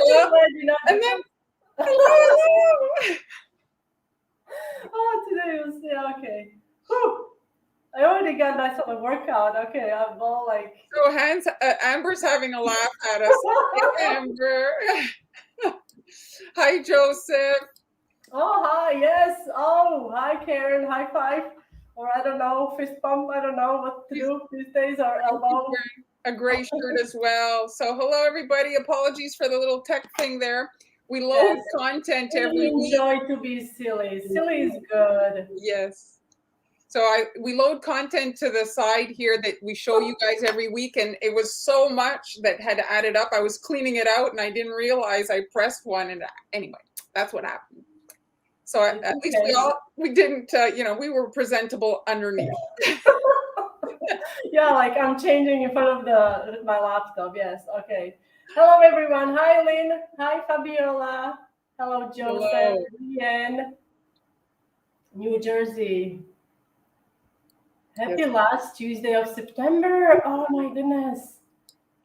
just glad you're not. And then, hello. Oh, today was, yeah, okay. Whew. I already got nice on the workout. Okay, I'm all like. So Amber's having a laugh at us. Hey, Amber. Hi, Joseph. Oh, hi, yes. Oh, hi, Karen. High five. Or I don't know, fist bump. I don't know what to do these days, or elbow. A gray shirt as well. So hello, everybody. Apologies for the little tech thing there. We load content every week. Enjoy to be silly. Silly is good. Yes. So we load content to the side here that we show you guys every week, and it was so much that had added up. I was cleaning it out and I didn't realize I pressed one, and anyway, that's what happened. So at least we didn't, we were presentable underneath. Yeah, like I'm changing in front of my laptop. Yes. Okay. Hello, everyone. Hi, Lynn. Hi, Fabiola. Hello, Joseph. Ian. New Jersey. Happy last Tuesday of September. Oh my goodness.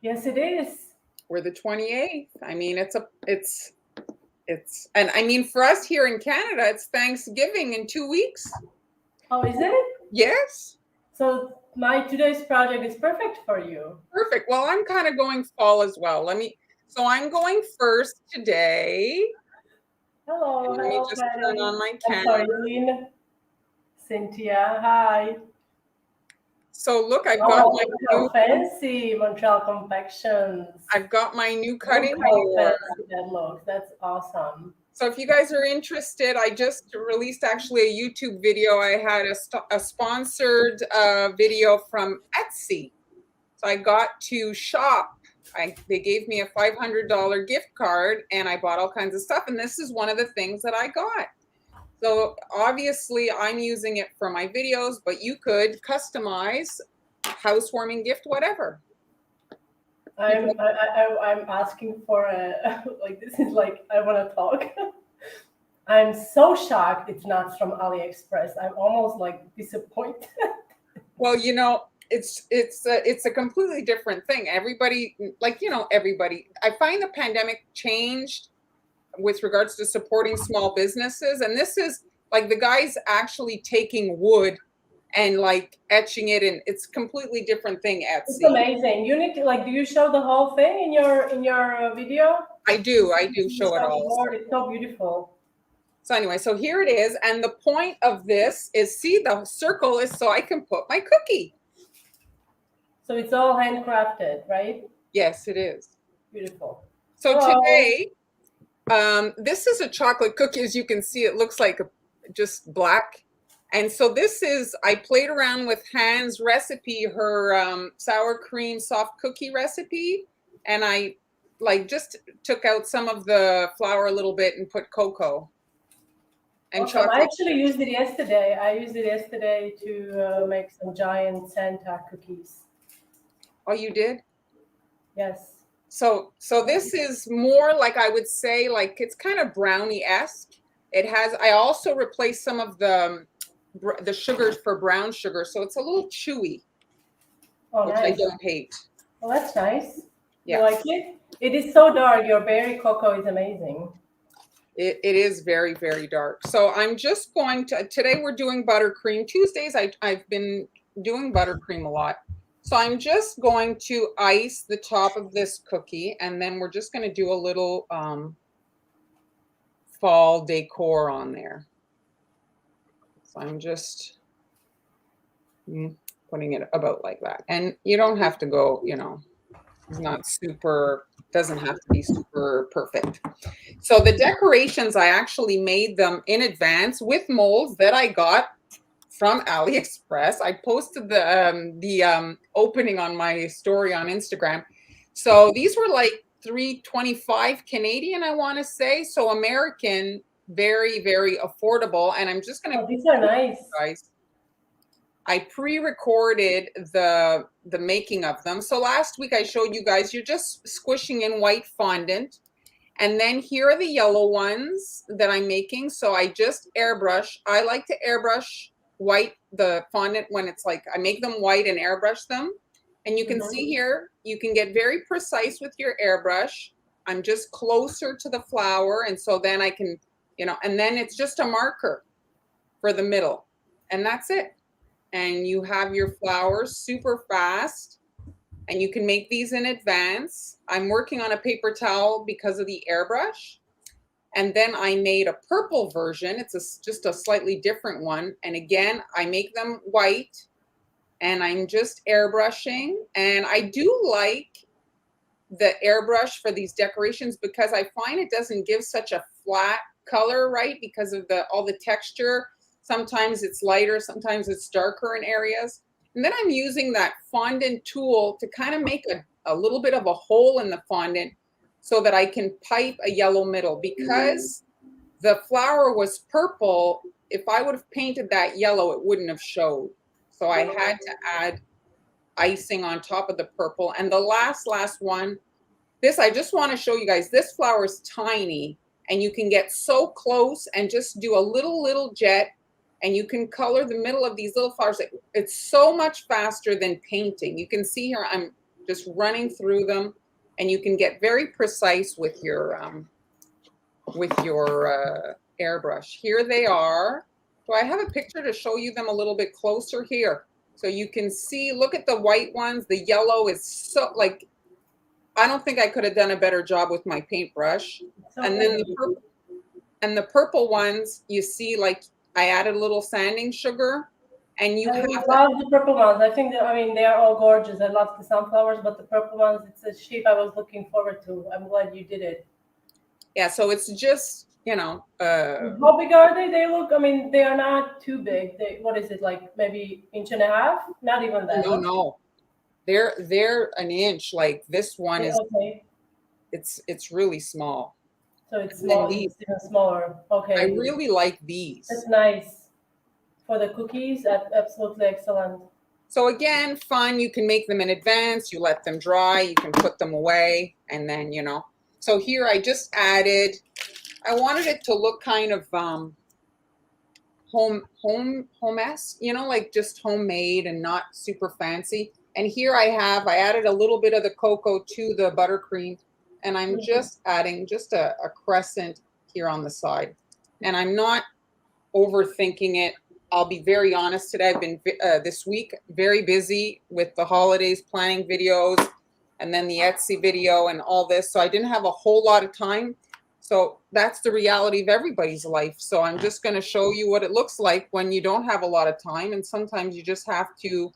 Yes, it is. We're the 28th. I mean, and I mean, for us here in Canada, it's Thanksgiving in 2 weeks. Oh, is it? Yes. So today's project is perfect for you. Perfect. Well, I'm kind of going fall as well. So I'm going first today. Hello. Let me just turn on my camera. Sorry, Lynn. Cynthia, hi. So look, I've got my new fancy Montreal confections. I've got my new cutting board. That looks. That's awesome. So if you guys are interested, I just released actually a YouTube video. I had a sponsored video from Etsy. So I got to shop. They gave me a $500 gift card, and I bought all kinds of stuff. And this is one of the things that I got. So obviously I'm using it for my videos, but you could customize housewarming gift, whatever. I'm asking for like, this is like, I want to talk. I'm so shocked it's not from AliExpress. I'm almost like disappointed. Well, it's a completely different thing. Everybody, everybody. I find the pandemic changed with regards to supporting small businesses, and this is like the guy's actually taking wood and like etching it, and it's a completely different thing. Etsy. It's amazing. You need to do you show the whole thing in your video? I do show it all. It's so beautiful. So anyway, so here it is, and the point of this is, see, the circle is so I can put my cookie. So it's all handcrafted, right? Yes, it is. Beautiful. So today, this is a chocolate cookie. As you can see, it looks like just black. And so this is, I played around with Han's recipe, her sour cream soft cookie recipe. And I just took out some of the flour a little bit and put cocoa and chocolate. I actually used it yesterday. I used it yesterday to make some giant Santa cookies. Oh, you did? Yes. So this is more like, I would say, like, it's kind of brownie-esque. I also replaced some of the sugars for brown sugar, so it's a little chewy, which nice. I don't hate. Well, that's nice. Yeah. You like it? It is so dark. Your berry cocoa is amazing. It is very, very dark. So I'm just going to, today we're doing buttercream. Tuesdays, I've been doing buttercream a lot. So I'm just going to ice the top of this cookie, and then we're just going to do a little fall decor on there. So I'm just putting it about like that. And you don't have to go, it's not super, doesn't have to be super perfect. So the decorations, I actually made them in advance with molds that I got from AliExpress. I posted the opening on my story on Instagram. So these were like $3.25 Canadian, I want to say. So American, very, very affordable. And I'm just going to. Oh, these are nice, guys. I pre-recorded the making of them. So last week I showed you guys, you're just squishing in white fondant. And then here are the yellow ones that I'm making. So I just airbrush. I like to airbrush the fondant when it's like, I make them white and airbrush them. And you can see here, you can get very precise with your airbrush. I'm just closer to the flower. And so then I can, you know, and then it's just a marker for the middle. And that's it. And you have your flowers super fast. And you can make these in advance. I'm working on a paper towel because of the airbrush. And then I made a purple version. It's just a slightly different one. And again, I make them white and I'm just airbrushing. And I do like the airbrush for these decorations because I find it doesn't give such a flat color, right? Because of all the texture. Sometimes it's lighter, sometimes it's darker in areas. And then I'm using that fondant tool to kind of make a little bit of a hole in the fondant so that I can pipe a yellow middle. Because the flower was purple, if I would have painted that yellow, it wouldn't have showed. So I had to add icing on top of the purple. And the last one, this, I just want to show you guys, this flower is tiny and you can get so close and just do a little jet and you can color the middle of these little flowers. It's so much faster than painting. You can see here, I'm just running through them and you can get very precise with your airbrush. Here they are. Do I have a picture to show you them a little bit closer here? So you can see, look at the white ones. The yellow is so, like, I don't think I could have done a better job with my paintbrush. And then the purple ones, you see, like, I added a little sanding sugar, and you have love the purple ones. I think that, I mean, they are all gorgeous. I love the sunflowers, but the purple ones, it's a shape I was looking forward to. I'm glad you did it. Yeah, so it's just, you know. How big are they? They look, I mean, they are not too big. What is it, like maybe inch and a half? Not even that. No. They're an inch. Like this one is, okay. It's really small. So it's small, it's even smaller. Okay. I really like these. That's nice. For the cookies, absolutely excellent. So again, fun. You can make them in advance. You let them dry. You can put them away. And then, you know. So here I just added, I wanted it to look kind of home-esque, you know, like just homemade and not super fancy. And here I added a little bit of the cocoa to the buttercream. And I'm just adding just a crescent here on the side. And I'm not overthinking it. I'll be very honest today. I've been this week very busy with the holidays, planning videos, and then the Etsy video and all this. So I didn't have a whole lot of time. So that's the reality of everybody's life. So I'm just going to show you what it looks like when you don't have a lot of time. And sometimes you just have to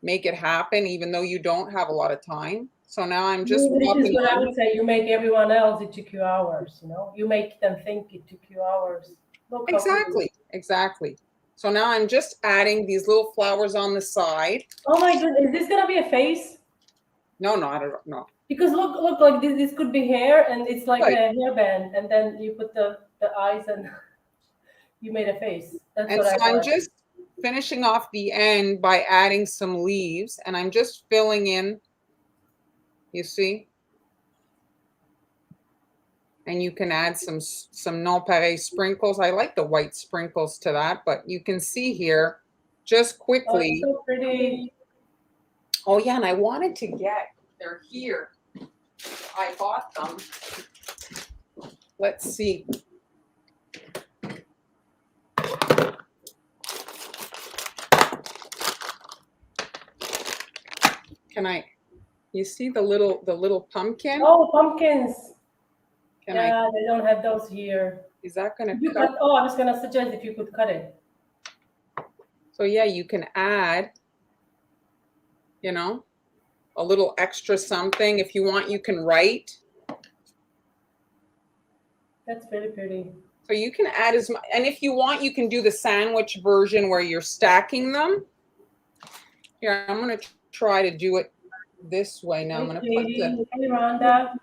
make it happen, even though you don't have a lot of time. So now I'm just. This is what I would say. You make everyone else, it took you hours, you know? You make them think it took you hours. Exactly. So now I'm just adding these little flowers on the side. Oh my goodness, is this going to be a face? No, I don't know. Because look like this could be hair and it's like a hairband. And then you put the eyes and you made a face. That's what I'm just finishing off the end by adding some leaves, and I'm just filling in, you see, and you can add some nonpareil sprinkles. I like the white sprinkles to that, but you can see here just quickly. Oh, so pretty. Oh yeah, and I wanted to they're here. I bought them. Let's see. You see the little pumpkin? Oh, pumpkins. They don't have those here. Is that going to cut? Oh, I was going to suggest if you could cut it. So yeah, you can add, you know, a little extra something. If you want, you can write. That's really pretty. So you can add as much, and if you want, you can do the sandwich version where you're stacking them. Here, I'm going to try to do it this way now. I'm going to put Hey, Rhonda.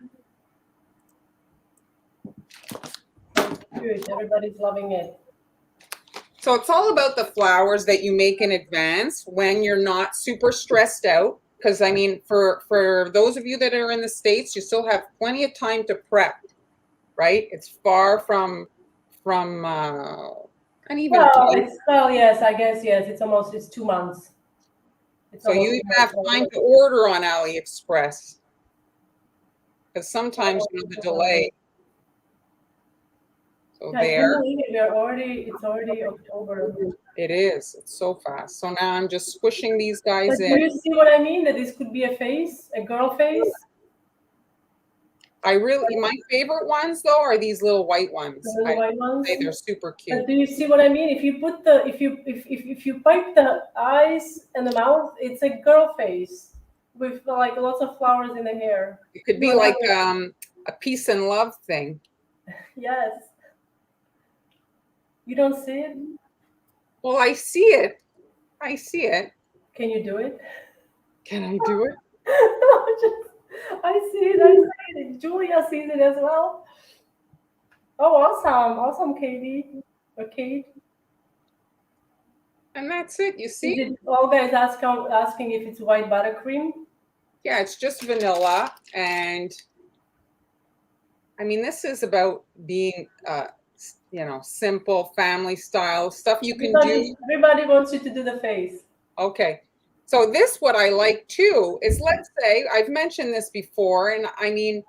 Good. Everybody's loving it. So it's all about the flowers that you make in advance when you're not super stressed out. Because, I mean, for those of you that are in the States, you still have plenty of time to prep, right? It's far from and even yes, I guess, yes. It's 2 months. So you have time to order on AliExpress. because sometimes the delay. So I can't there. believe it. It's already October. It is. It's so fast. So now I'm just squishing these guys But in. do you see what I mean? That this could be a face, a girl face. My favorite ones though are these little white ones. The little white ones. They're super cute. But do you see what I mean? If you put the if you pipe the eyes and the mouth, it's a girl face with like lots of flowers in the hair. It could be like a peace and love thing. Yes. You don't see it? Well, I see it. I see it. Can you do it? Can I do it? I see it. I see it. Julia sees it as well. Oh, awesome. Awesome, Katie. Or Kate. And that's it. You see? All guys asking if it's white buttercream. Yeah, it's just vanilla. And I mean, this is about being, simple family style stuff you can do. Everybody wants you to do the face. Okay. So what I like too is, let's say, I've mentioned this before, and I mean,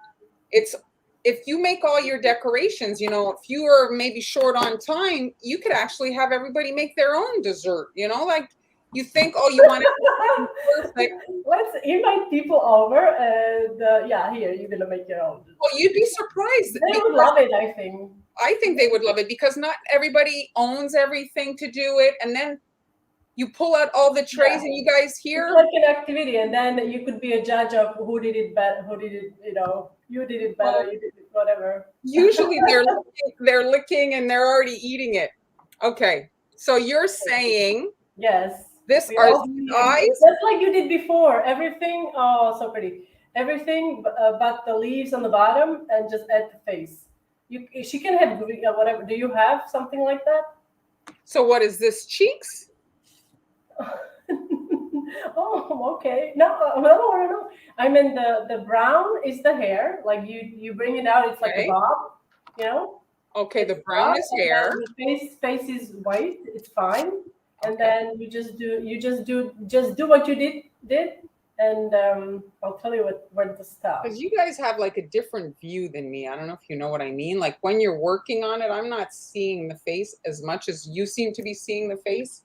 if you make all your decorations, if you are maybe short on time, you could actually have everybody make their own dessert, like you think, oh, you want it perfect. Let's invite people over and here, you're going to make your own. Well, you'd be surprised. They would love it, I think. I think they would love it because not everybody owns everything to do it. And then you pull out all the trays and you guys here. It's like an activity, and then you could be a judge of who did it better, you did it better, you did it whatever. Usually they're licking and they're already eating it. Okay. So you're saying yes. This are the eyes? Just like you did before. Everything, oh, so pretty. Everything but the leaves on the bottom, and just add the face. She can have whatever. Do you have something like that? So what is this, cheeks? Oh, okay. No. I mean the brown is the hair. Like you bring it out, it's like a bob, Okay, the brown is hair. The face is white. It's fine. And then you just do what you did, and I'll tell you what to stop. Because you guys have like a different view than me. I don't know if you know what I mean. Like when you're working on it, I'm not seeing the face as much as you seem to be seeing the face.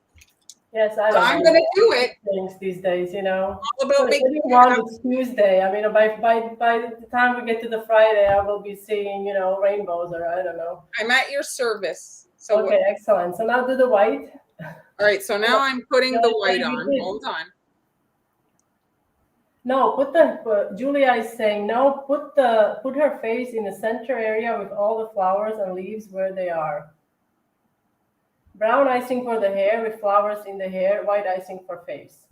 Yes, I'm going to do it. Things these days, All about making it's Tuesday. I mean, by the time we get to the Friday, I will be seeing rainbows, or I don't know. I'm at your service. So okay, excellent. So now do the white. All right, so now I'm putting the white on. Hold on. No, Julia is saying no. Put her face in the center area with all the flowers and leaves where they are. Brown icing for the hair with flowers in the hair. White icing for face.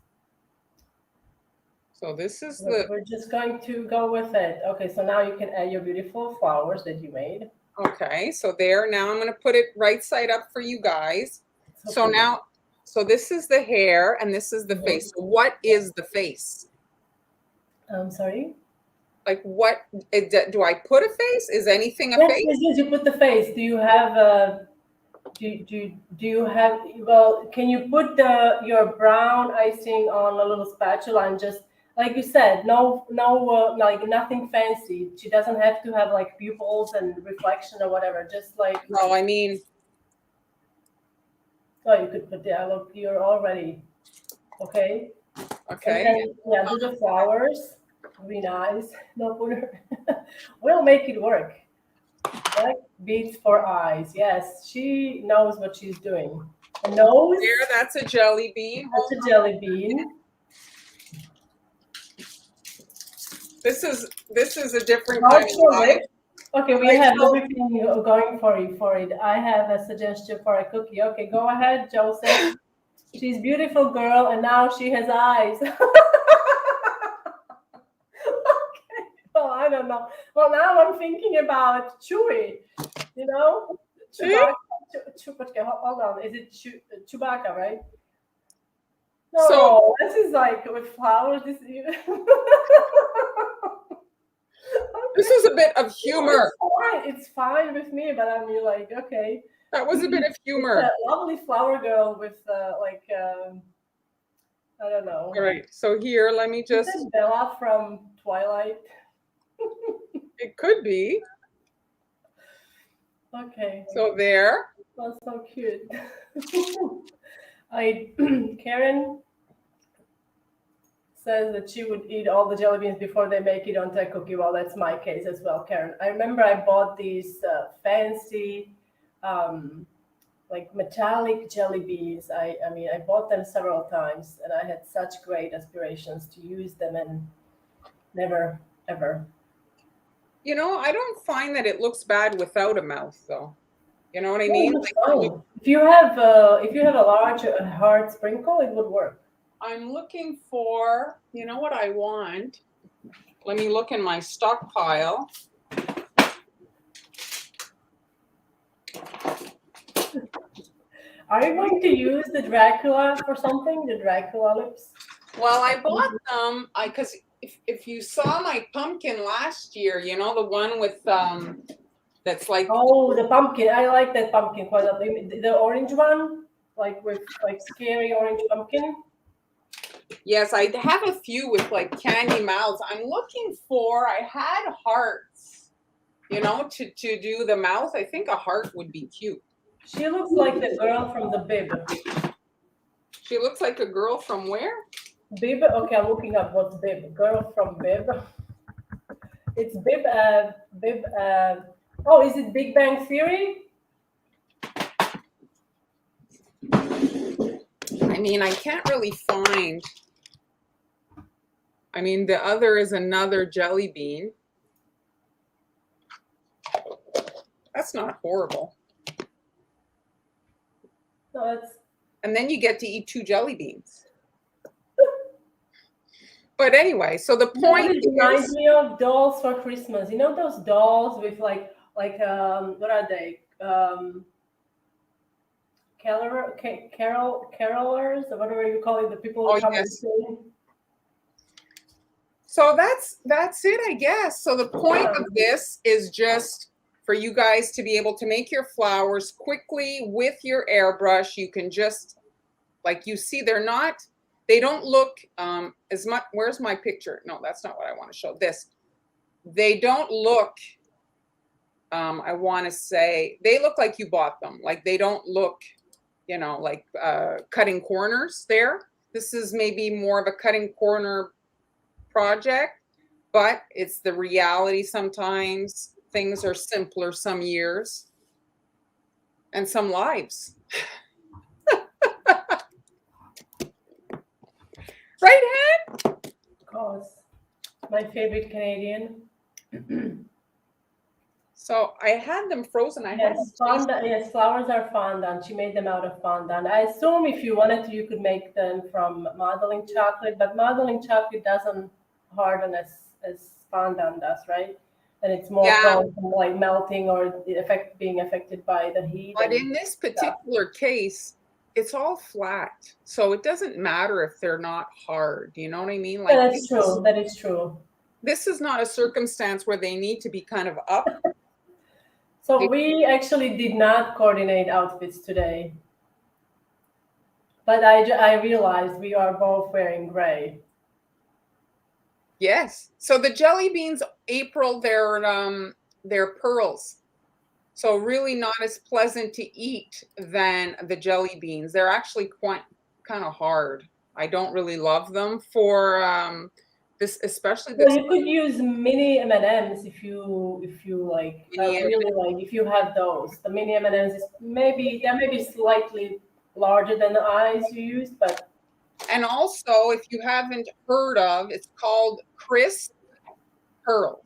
So this is We're just going to go with it. Okay, so now you can add your beautiful flowers that you made. Okay, so there. Now I'm going to put it right side up for you guys. So now. So this is the hair and this is the face. So what is the face? I'm sorry? Like what, do I put a face? Is anything a face? Yes, you put the face. Do you have, do you have, well, can you put your brown icing on a little spatula and just, like you said, no, like nothing fancy. She doesn't have to have like pupils and reflection or whatever. Just like. No, I mean. Oh, you could put look, you're all ready. Okay. Okay. And then, do the flowers. Be nice. No, put her. We'll make it work. Black beads for eyes. Yes, she knows what she's doing. A nose. There, that's a jelly bean. That's a jelly bean. This is a different kind of life. Okay, we have everything going for it. I have a suggestion for a cookie. Okay, go ahead, Joseph. She's a beautiful girl, and now she has eyes. Okay. Well, I don't know. Well, now I'm thinking about Chewy. Chewbacca. Okay, hold on. Is it Chewbacca, right? No, so, this is like with flowers. This is a bit of humor. It's fine with me, but I mean, like, okay. That was a bit of humor. It's a lovely flower girl with, I don't know. All right, so here, let me just. Is that Bella from Twilight? It could be. Okay. So there. That's so cute. Karen says that she would eat all the jelly beans before they make it onto a cookie. Well, that's my case as well, Karen. I remember I bought these fancy, like metallic jelly beans. I mean, I bought them several times, and I had such great aspirations to use them, and never ever. You know, I don't find that it looks bad without a mouth, though. You know what I Yeah, mean? it looks fine. If you have a large hard sprinkle, it would work. I'm looking for, you know what I want? Let me look in my stockpile. Are you going to use the Dracula for something? The Dracula lips? Well, I bought them because if you saw my pumpkin last year, you know, the one with that's like, Oh, the pumpkin. I like that pumpkin quite a lot. The orange one, like with like scary orange pumpkin. yes, I have a few with like candy mouths. I'm looking for, I had hearts, you know, to do the mouth. I think a heart would be cute. She looks like the girl from the Bib. She looks like a girl from where? Bib. Okay, I'm looking up what's Bib. Girl from Bib. It's Bib. Bib. Oh, is it Big Bang Theory? I mean, I can't really find. I mean, the other is another jelly bean. That's not horrible. No, it's. And then you get to eat 2 jelly beans. But anyway, so the point It reminds me of dolls for Christmas. You know those dolls with like what are they? Carolers or whatever you call it, the people who come and sing. So that's it, I guess. So the point of this is just for you guys to be able to make your flowers quickly with your airbrush. You can just, like you see, they don't look as much. Where's my picture? No, that's not what I want to show. This. They don't look, I want to say, they look like you bought them. Like they don't look, you know, like cutting corners there. This is maybe more of a cutting corner project, but it's the reality. Sometimes things are simpler some years and some lives. Right, Han? Of course. My favorite Canadian. So I had them frozen. Yes, flowers are fondant. She made them out of fondant. I assume if you wanted to, you could make them from modeling chocolate, but modeling chocolate doesn't harden as fondant does, right? And it's more prone to like melting or being affected by the heat. But in this particular case, it's all flat, so it doesn't matter if they're not hard. You know what I mean? Like, yeah, that's true. That is true. This is not a circumstance where they need to be kind of up. So we actually did not coordinate outfits today, but I realized we are both wearing gray. Yes. So the jelly beans, April, they're pearls. So really not as pleasant to eat than the jelly beans. They're actually quite kind of hard. I don't really love them for this, especially this. Well, you could use mini M&Ms if you like. Really like if you have those. The mini M&Ms is maybe slightly larger than the eyes you used, but. And also, if you haven't heard of, it's called crisp pearls.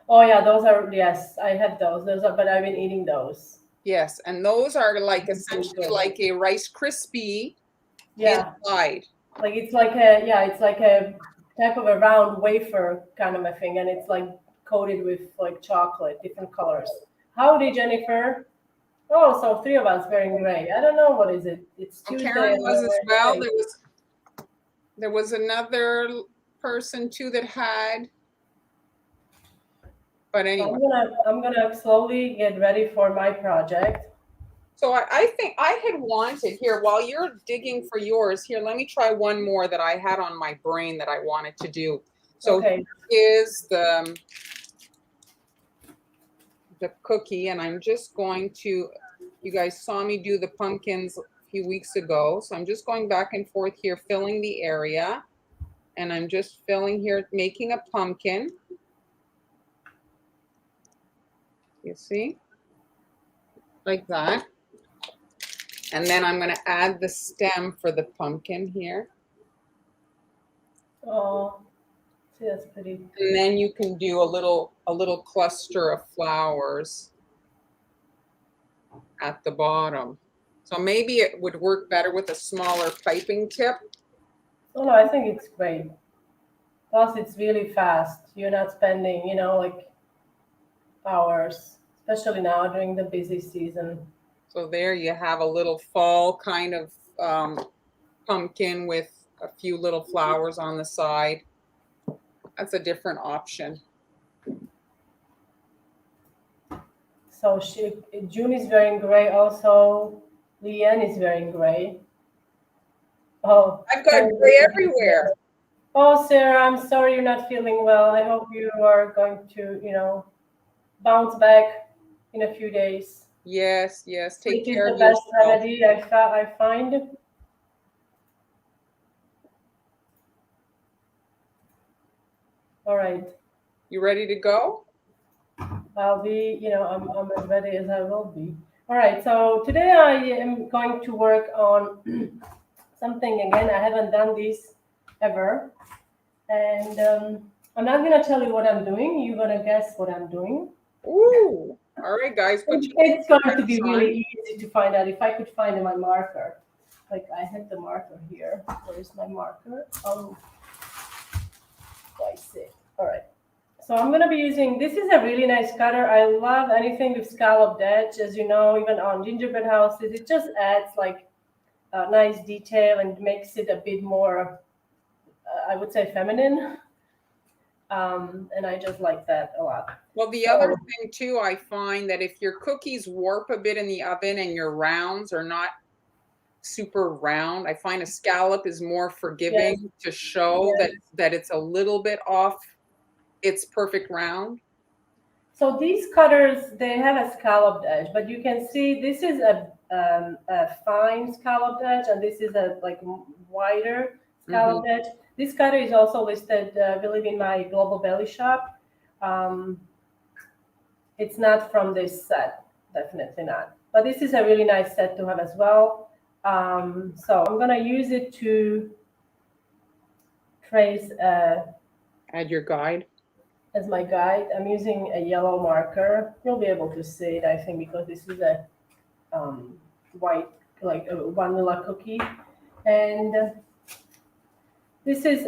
Oh yeah, those are, yes, I had those. But I've been eating those. Yes, and those are like essentially like a Rice Krispie inside. Like it's like a type of a round wafer kind of a thing, and it's like coated with like chocolate, different colors. Howdy, Jennifer. Oh, so 3 of us wearing gray. I don't know what is it. It's Tuesday. Karen was as well. There was another person too that had. But anyway, I'm gonna slowly get ready for my project. So I think I had wanted here while you're digging for yours. Here, let me try one more that I had on my brain that I wanted to do. So okay. Is the the cookie, and I'm just going to, you guys saw me do the pumpkins a few weeks ago, so I'm just going back and forth here, filling the area, and I'm just filling here, making a pumpkin. You see? Like that. And then I'm going to add the stem for the pumpkin here. Oh, see, that's pretty. And then you can do a little cluster of flowers at the bottom. So maybe it would work better with a smaller piping tip. Oh no, I think it's great. Plus, it's really fast. You're not spending, like hours, especially now during the busy season. So there you have a little fall kind of pumpkin with a few little flowers on the side. That's a different option. So June is wearing gray also. Leanne is wearing gray. Oh, I've got gray everywhere. Oh, Sarah, I'm sorry you're not feeling well. I hope you are going to, bounce back in a few days. Yes. Take care of It is the best yourself. remedy I find. All right. You ready to go? I'll be, I'm as ready as I will be. All right. So today I am going to work on something again. I haven't done this ever. And I'm not going to tell you what I'm doing. You're going to guess what I'm doing. Ooh. All right, guys. It's going to be really easy to find out if I could find my marker. Like I had the marker here. Where is my marker? Oh, I see. All right. So I'm going to be using, this is a really nice cutter. I love anything with scalloped edge. As you know, even on gingerbread houses, it just adds like a nice detail and makes it a bit more, I would say, feminine. And I just like that a lot. Well, the other thing too, I find that if your cookies warp a bit in the oven and your rounds are not super round, I find a scallop is more forgiving to show that it's a little bit off its perfect round. So these cutters, they have a scalloped edge, but you can see this is a fine scalloped edge, and this is a like wider scalloped edge. This cutter is also listed, I believe, in my Global Belly shop. It's not from this set, definitely not. But this is a really nice set to have as well. So I'm gonna use it to trace. Add your guide. As my guide, I'm using a yellow marker. You'll be able to see it, I think, because this is a white, like a vanilla cookie. And this is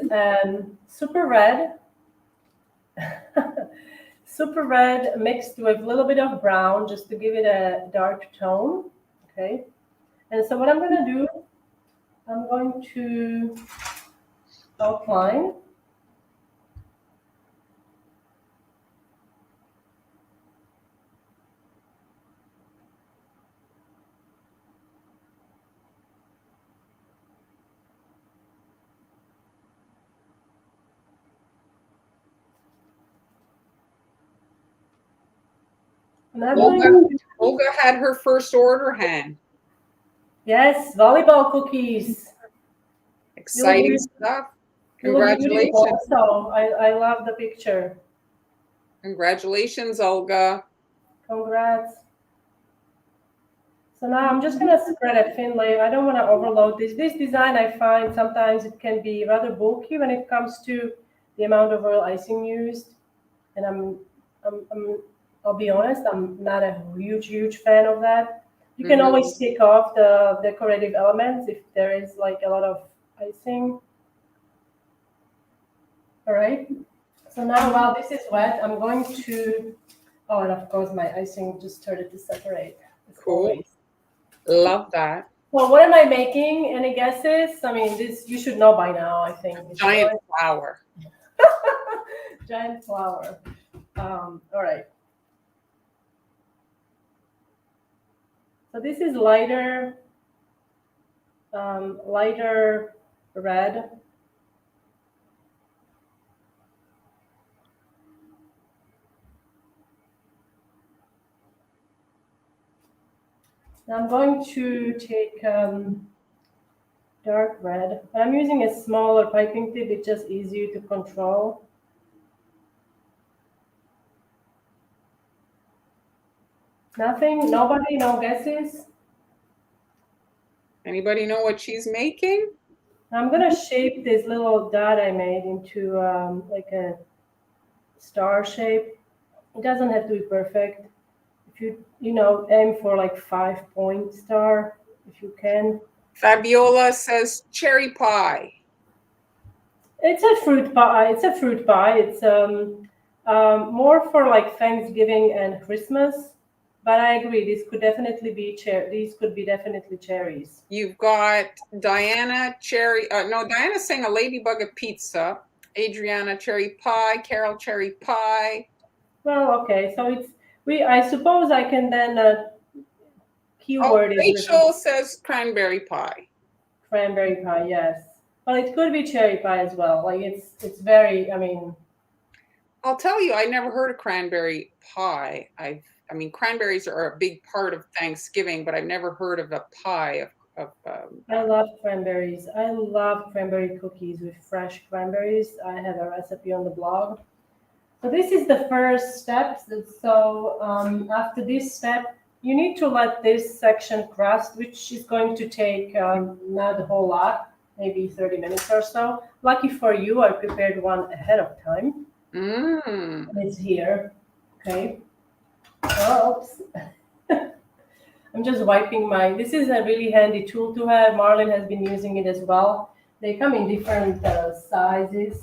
super red. Super red mixed with a little bit of brown just to give it a dark tone. Okay. And so what I'm going to do, I'm going to outline. Olga had her first order, Han. Yes, volleyball cookies. Exciting stuff. Congratulations. So I love the picture. Congratulations, Olga. Congrats. So now I'm just going to spread a thin layer. I don't want to overload this. This design, I find sometimes it can be rather bulky when it comes to the amount of royal icing used. And I'll be honest, I'm not a huge fan of that. You can always take off the decorative elements if there is like a lot of icing. All right. So now while this is wet, I'm going to, oh, and of course my icing just started to separate. Cool. Always. Love that. Well, what am I making? Any guesses? I mean, this you should know by now, I think. Giant flower. Giant flower. All right. So this is lighter red. I'm going to take dark red. I'm using a smaller piping tip. It's just easier to control. Nothing? Nobody? No guesses? Anybody know what she's making? I'm gonna shape this little dot I made into like a star shape. It doesn't have to be perfect. If you aim for like 5-point star, if you can. Fabiola says cherry pie. It's a fruit pie. It's a fruit pie. It's more for like Thanksgiving and Christmas. But I agree, this could definitely be these could be definitely cherries. You've got Diana cherry. No, Diana's saying a ladybug of pizza. Adriana cherry pie. Carol cherry pie. Well, okay, so it's I suppose I can then keyword it with Rachel says cranberry pie. cranberry pie. Yes, well, it could be cherry pie as well. Like it's very. I mean, I'll tell you, I never heard of cranberry pie. I mean, cranberries are a big part of Thanksgiving, but I've never heard of a pie I love cranberries. I love cranberry cookies with fresh cranberries. I have a recipe on the blog. So this is the first step. So after this step, you need to let this section crust, which is going to take not a whole lot, maybe 30 minutes or so. Lucky for you, I prepared one ahead of time. It's here. Okay. Oops. I'm just wiping this is a really handy tool to have. Marlon has been using it as well. They come in different sizes.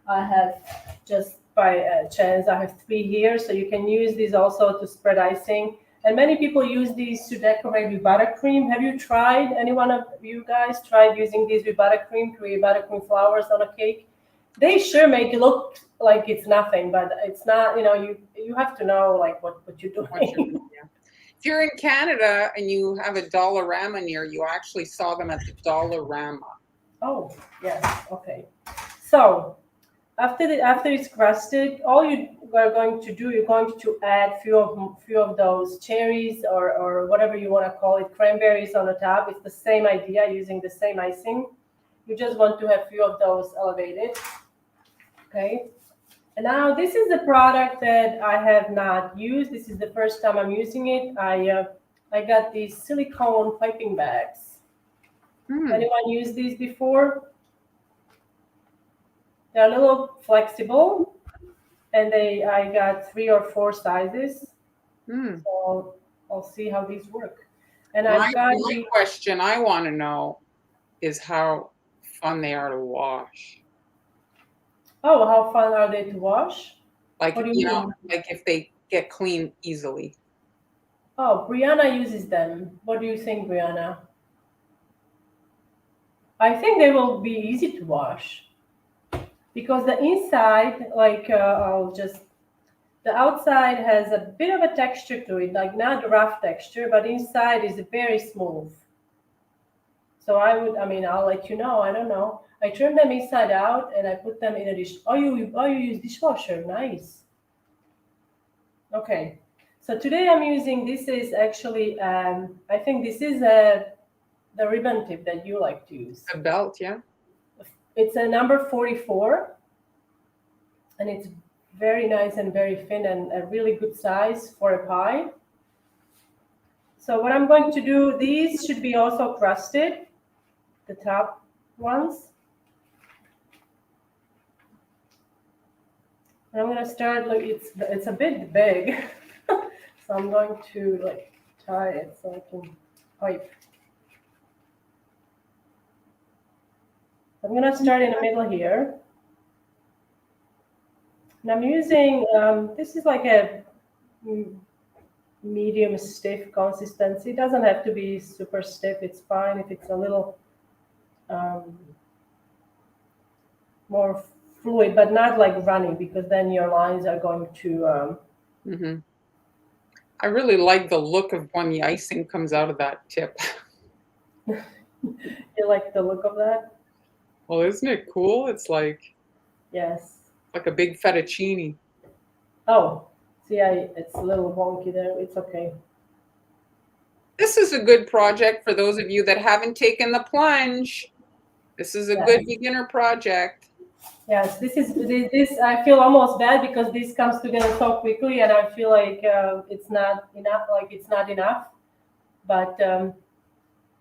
I have just by chance, I have 3 here. So you can use these also to spread icing. And many people use these to decorate with buttercream. Have you tried, any one of you guys tried using these with buttercream, create buttercream flowers on a cake? They sure make it look like it's nothing, but it's not, you have to know like what you're doing. If you're in Canada and you have a Dollarama near you, I actually saw them at the Dollarama. Oh, yes. Okay. So after it's crusted, all you are going to do, you're going to add few of those cherries or whatever you want to call it, cranberries on the top. It's the same idea, using the same icing. You just want to have few of those elevated. Okay. And now this is the product that I have not used. This is the first time I'm using it. I got these silicone piping bags. Anyone used these before? They're a little flexible, and I got 3 or 4 sizes. So I'll see how these work. And I've got my question I want to know is how fun they are to wash. Oh, how fun are they to wash? Like, what do you mean? like if they get clean easily. Oh, Brianna uses them. What do you think, Brianna? I think they will be easy to wash because the inside, like the outside has a bit of a texture to it, like not rough texture, but inside is very smooth. So I'll let you know. I don't know. I turn them inside out and I put them in a dish. Oh, you use dishwasher? Nice. Okay. So today I'm using. This is actually. I think this is the ribbon tip that you like to use. A belt, yeah. It's a number 44, and it's very nice and very thin and a really good size for a pie. So what I'm going to do, these should be also crusted, the top ones. And I'm going to start, like it's a bit big, so I'm going to like tie it so I can pipe. I'm going to start in the middle here. And I'm using, this is like a medium stiff consistency. It doesn't have to be super stiff. It's fine if it's a little more fluid, but not like runny, because then your lines are going to... I really like the look of when the icing comes out of that tip. You like the look of that? Well, isn't it cool? It's like... Yes. Like a big fettuccine. Oh, see, it's a little wonky there. It's okay. This is a good project for those of you that haven't taken the plunge. This is a good beginner project. Yes, this. I feel almost bad because this comes together so quickly, and I feel like it's not enough. Like it's not enough. But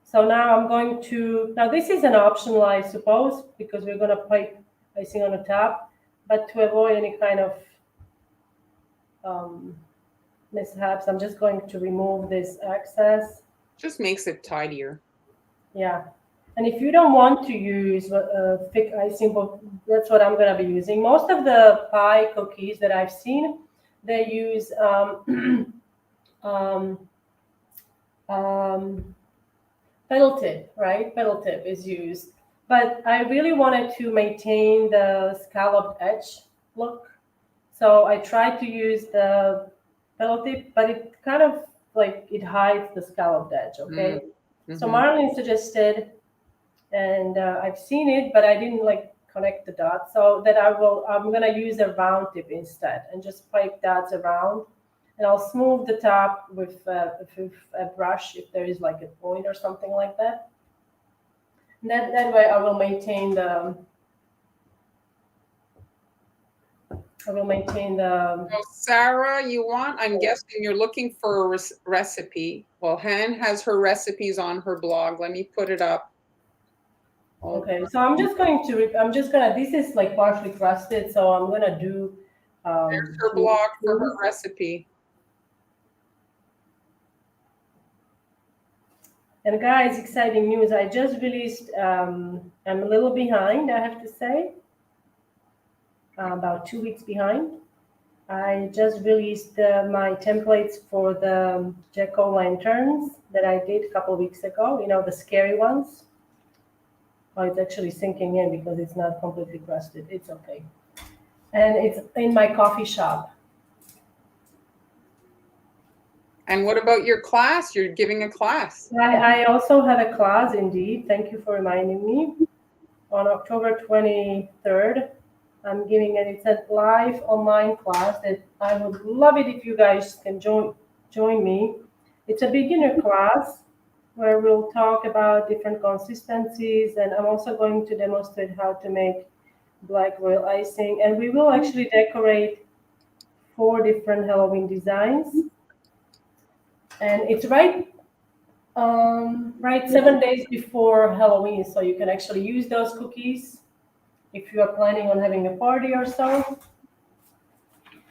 so now I'm going to. Now this is an optional, I suppose, because we're going to pipe icing on the top. But to avoid any kind of mishaps, I'm just going to remove this excess. Just makes it tidier. Yeah. And if you don't want to use thick icing, that's what I'm going to be using. Most of the pie cookies that I've seen, they use pedal tip, right? Pedal tip is used. But I really wanted to maintain the scalloped edge look. So I tried to use the pedal tip, but it kind of like it hides the scalloped edge, okay? Mm-hmm. So Marlene suggested, and I've seen it, but I didn't like connect the dots. So that I'm gonna use a round tip instead and just pipe dots around, and I'll smooth the top with a brush if there is like a point or something like that. And that way I will maintain the. So Sarah, I'm guessing you're looking for a recipe. Well, Han has her recipes on her blog. Let me put it up. Okay, so this is like partially crusted, so I'm gonna do. There's her blog for her recipe. And guys, exciting news! I just released. I'm a little behind, I have to say. About 2 weeks behind. I just released my templates for the jack-o'-lanterns that I did a couple of weeks ago. You know, the scary ones. Oh, it's actually sinking in because it's not completely crusted. It's okay. And it's in my coffee shop. And what about your class? You're giving a class. I also have a class, indeed. Thank you for reminding me. On October 23rd, I'm giving it. It's a live online class that I would love it if you guys can join me. It's a beginner class where we'll talk about different consistencies, and I'm also going to demonstrate how to make black royal icing, and we will actually decorate 4 different Halloween designs. And it's right 7 days before Halloween, so you can actually use those cookies if you are planning on having a party or so.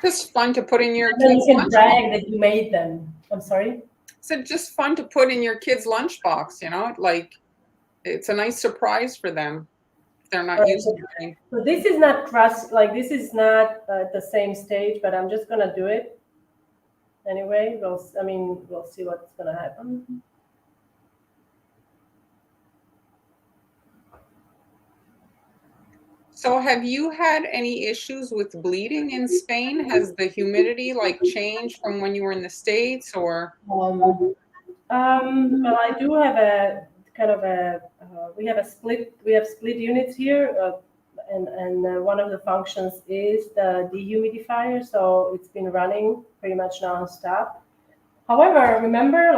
Just fun to put in your And then kids' you can brag lunchbox. that you made them. I'm sorry? So just fun to put in your kids' lunchbox, you know, like it's a nice surprise for them if they're not used to it. So this is not crust, like this is not at the same stage, but I'm just gonna do it anyway. We'll see what's gonna happen. So have you had any issues with bleeding in Spain? Has the humidity like changed from when you were in the States or? Well, I do have a kind of we have split units here, and one of the functions is the dehumidifier, so it's been running pretty much nonstop. However, remember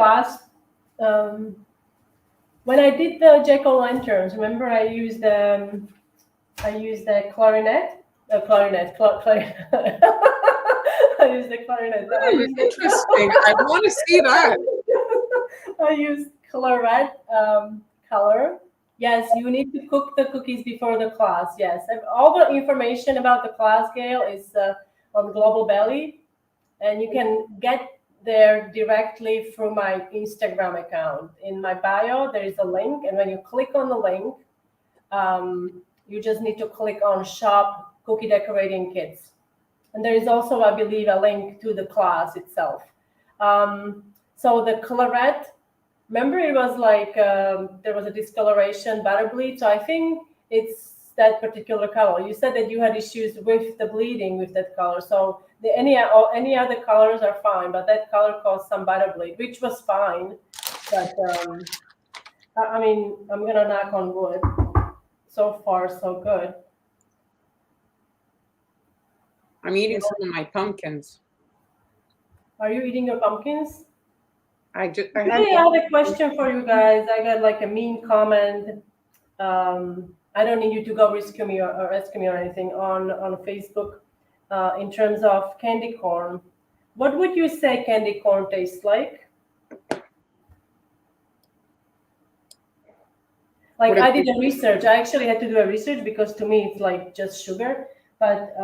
when I did the jack-o'-lanterns, remember I used the clarinet. Clarinet. I used the clarinet. Interesting. I want to see that. I used claret color. Yes, you need to cook the cookies before the class. Yes, and all the information about the class, Gail, is on Global Belly, and you can get there directly through my Instagram account. In my bio, there is a link, and when you click on the link, you just need to click on Shop Cookie Decorating Kits. And there is also, I believe, a link to the class itself. So the claret, remember it was like there was a discoloration, butter bleed. So I think it's that particular color. You said that you had issues with the bleeding with that color. So any other colors are fine, but that color caused some butter bleed, which was fine. But I'm gonna knock on wood. So far, so good. I'm eating some of my pumpkins. Are you eating your pumpkins? I had Hey, I have a question for you guys. I got like a mean comment. I don't need you to go rescue me or rescue me or anything on Facebook. In terms of candy corn, what would you say candy corn tastes like? Like I did a research. I actually had to do a research because to me it's like just sugar, but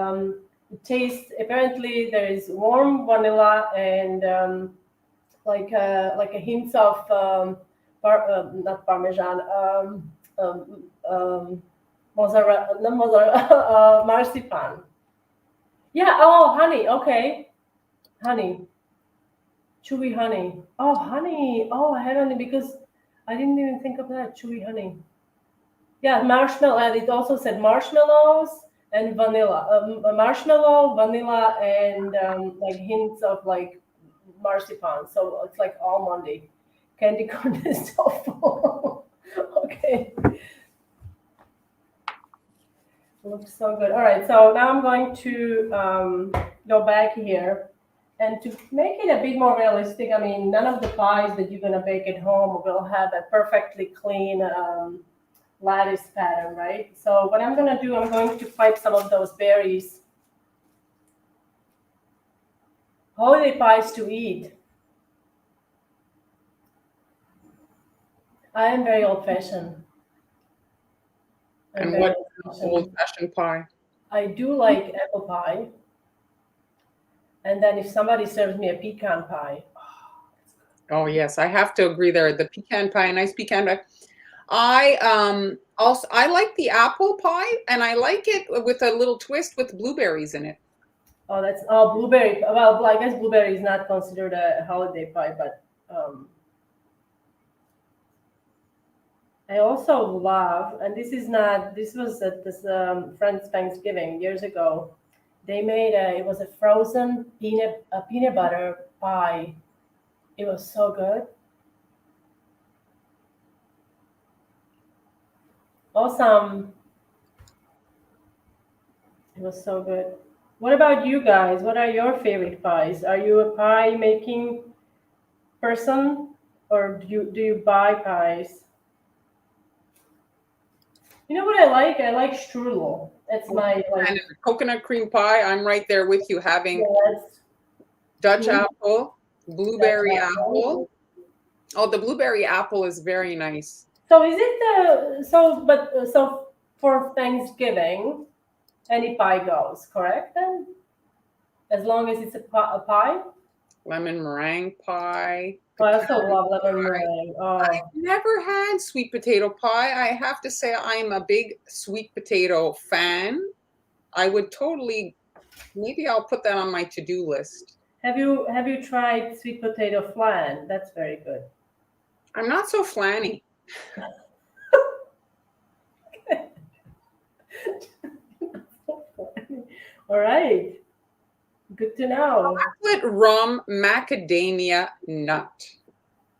it tastes. Apparently, there is warm vanilla and like a hint of not parmesan, mozzarella, not mozzarella, marzipan. Yeah. Oh, honey. Okay, honey, chewy honey. Oh, honey. Oh, I had honey because I didn't even think of that. Chewy honey. Yeah, marshmallow, and it also said marshmallows and vanilla. Marshmallow, vanilla, and like hints of like marzipan. So it's like almondy. Candy corn is so full. Okay, looks so good. All right, so now I'm going to go back here. And to make it a bit more realistic, I mean, none of the pies that you're gonna bake at home will have a perfectly clean lattice pattern, right? So what I'm gonna do, I'm going to pipe some of those berries. Holiday pies to eat. I am very old-fashioned. And what old-fashioned pie? I do like apple pie. And then if somebody serves me a pecan pie. Oh yes, I have to agree there. The pecan pie, a nice pecan pie. I also I like the apple pie, and I like it with a little twist with blueberries in it. Oh, that's blueberry. Well, I guess blueberry is not considered a holiday pie, but I also love, and this is not. This was at this friend's Thanksgiving years ago. They made it was a frozen peanut butter pie. It was so good. Awesome. It was so good. What about you guys? What are your favorite pies? Are you a pie making person, or do you buy pies? You know what I like? I like strudel. That's my like. And coconut cream pie, I'm right there with you, having Yes. Dutch apple, blueberry apple. Oh, the blueberry apple is very nice. So is it so for Thanksgiving, any pie goes, correct then? As long as it's a pie? Lemon meringue pie. Oh, I also love lemon meringue. I've never had sweet potato pie. I have to say I'm a big sweet potato fan. I would totally, maybe I'll put that on my to-do list. Have you tried sweet potato flan? That's very good. I'm not so flanny. All right. Good to know. Chocolate rum macadamia nut.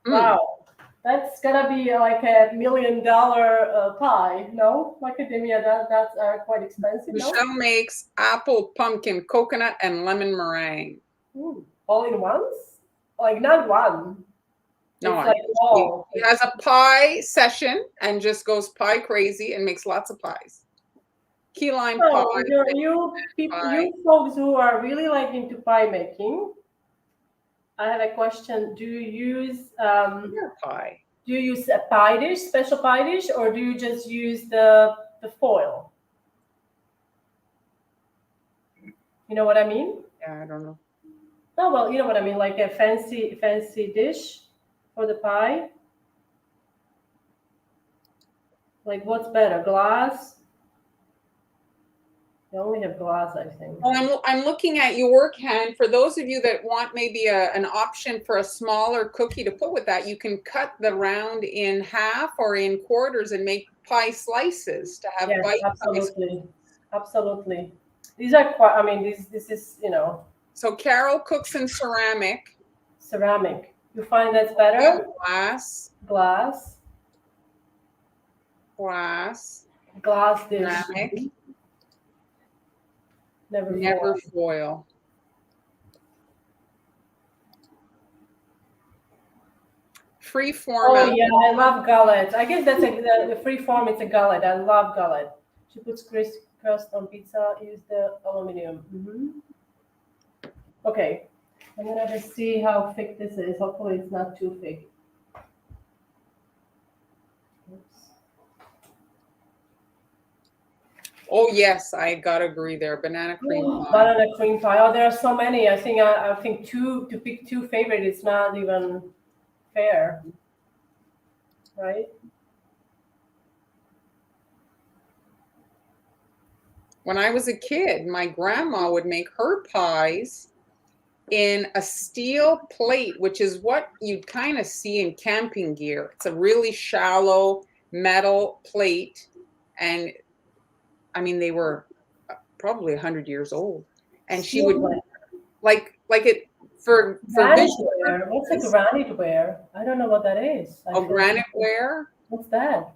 Wow. That's gonna be like $1 million pie, no? Macadamia, that's quite expensive, no? Michelle makes apple, pumpkin, coconut, and lemon meringue. All in once? Like not one. No, it's like all. He has a pie session and just goes pie crazy and makes lots of pies. Key lime pie. You folks who are really like into pie making, I have a question. Do you use pie? Do you use a pie dish, special pie dish, or do you just use the foil? You know what I mean? Yeah, I don't know. Oh well, you know what I mean, like a fancy dish for the pie. Like what's better, glass? They only have glass, I think. Well, I'm looking at your can. For those of you that want maybe an option for a smaller cookie to put with that, you can cut the round in half or in quarters and make pie slices to have bite. Absolutely. Absolutely. These are quite, I mean, this is, you know. So Carol cooks in ceramic. Ceramic. You find that's better? Glass. Glass. Glass. Glass dish. Ceramic. Never foil. free form. Oh yeah, I love gullet. I guess that's the free form. It's a gullet. I love gullet. She puts crust on pizza. Use the aluminum. Okay, I'm gonna just see how thick this is. Hopefully, it's not too thick. Oops. Oh yes, I gotta agree there. Banana cream pie. Banana cream pie. Oh, there are so many. I think two to pick two favorite. It's not even fair, right? When I was a kid, my grandma would make her pies in a steel plate, which is what you'd kind of see in camping gear. It's a really shallow metal plate, and I mean they were probably 100 years old, and she would like it for Graniteware. What's a graniteware? I don't know what that is. Graniteware. What's that?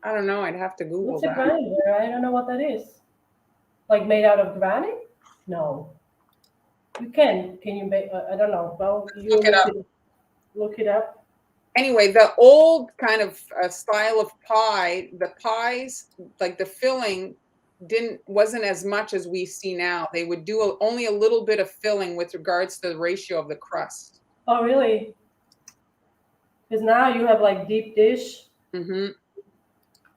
I don't know. I'd have to Google What's a that. graniteware? I don't know what that is. Like made out of granite? No. You can. Can you make? I don't know. Well, you look it up. Anyway, the old kind of style of pie, the pies, like the filling wasn't as much as we see now. They would do only a little bit of filling with regards to the ratio of the crust. Oh, really? Because now you have like deep dish, and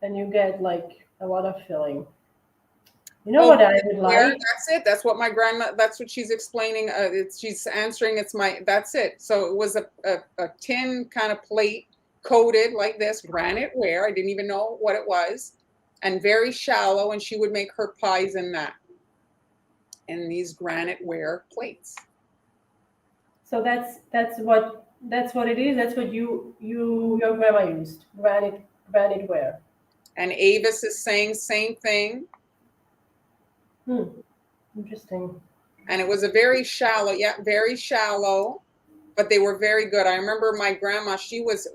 you get like a lot of filling. You know what I would like? That's it. That's what my grandma. That's what she's explaining. She's answering. That's it. So it was a tin kind of plate coated like this, graniteware. I didn't even know what it was, and very shallow. And she would make her pies in these graniteware plates. So that's what it is. That's what your grandma used, graniteware. And Avis is saying same thing. Interesting. And it was a very shallow, very shallow, but they were very good. I remember my grandma, she was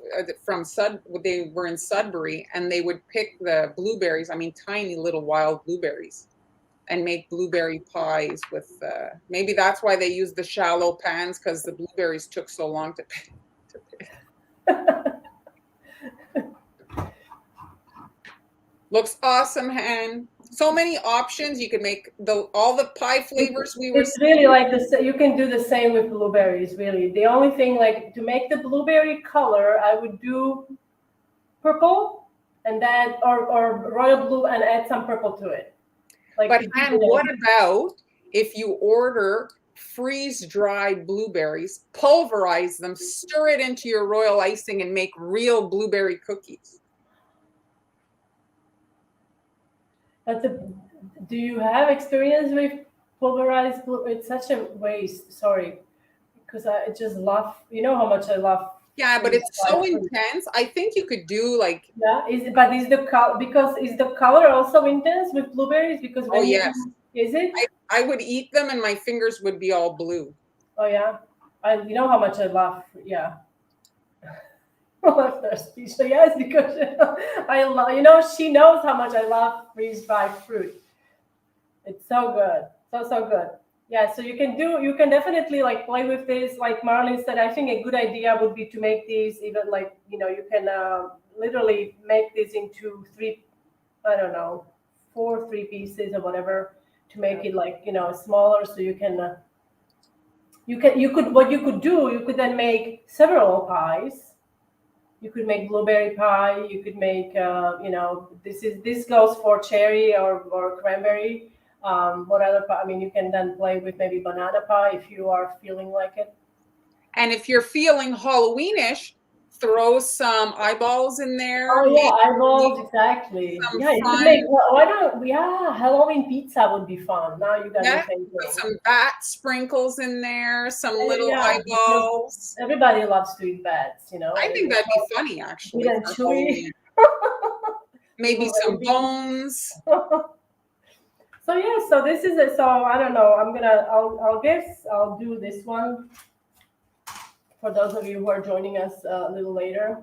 they were in Sudbury, and they would pick the blueberries, I mean, tiny little wild blueberries, and make blueberry pies with, maybe that's why they used the shallow pans, because the blueberries took so long to pick. Looks awesome, Han. So many options. You could make all the pie flavors we were. It's really like this. You can do the same with blueberries. Really, the only thing, like, to make the blueberry color, I would do purple, and then or royal blue, and add some purple to it. Like, but and what about if you order freeze-dried blueberries, pulverize them, stir it into your royal icing, and make real blueberry cookies? Do you have experience with pulverized blue? It's such a waste. Sorry, because I just love. You know how much I love. Yeah, but it's so intense. I think you could do like. Yeah, is the color, because is the color also intense with blueberries? Because when yes, is it? I would eat them and my fingers would be all blue. Oh yeah, you know how much I love. Yeah. Thirsty. So yes, because I love. You know, she knows how much I love freeze-dried fruit. It's so good, so good. Yeah, so you can definitely like play with this. Like Marlene said, I think a good idea would be to make these even like, you can literally make this into 4 3 pieces or whatever, to make it like, smaller, so you can what you could do, you could then make several pies. You could make blueberry pie. You could make, this goes for cherry or cranberry. What other pie? I mean, you can then play with maybe banana pie if you are feeling like it. And if you're feeling Halloweenish, throw some eyeballs in there. Oh yeah, eyeballs, exactly. Yeah, you could make. Why don't? Yeah, Halloween pizza would be fun. Now you got to think. Some bat sprinkles in there, some little eyeballs. Everybody loves to eat bats, I think that'd be funny, actually. And chewy. Maybe some bones. So yeah, so this is it. So I don't know. I'll guess I'll do this one for those of you who are joining us a little later.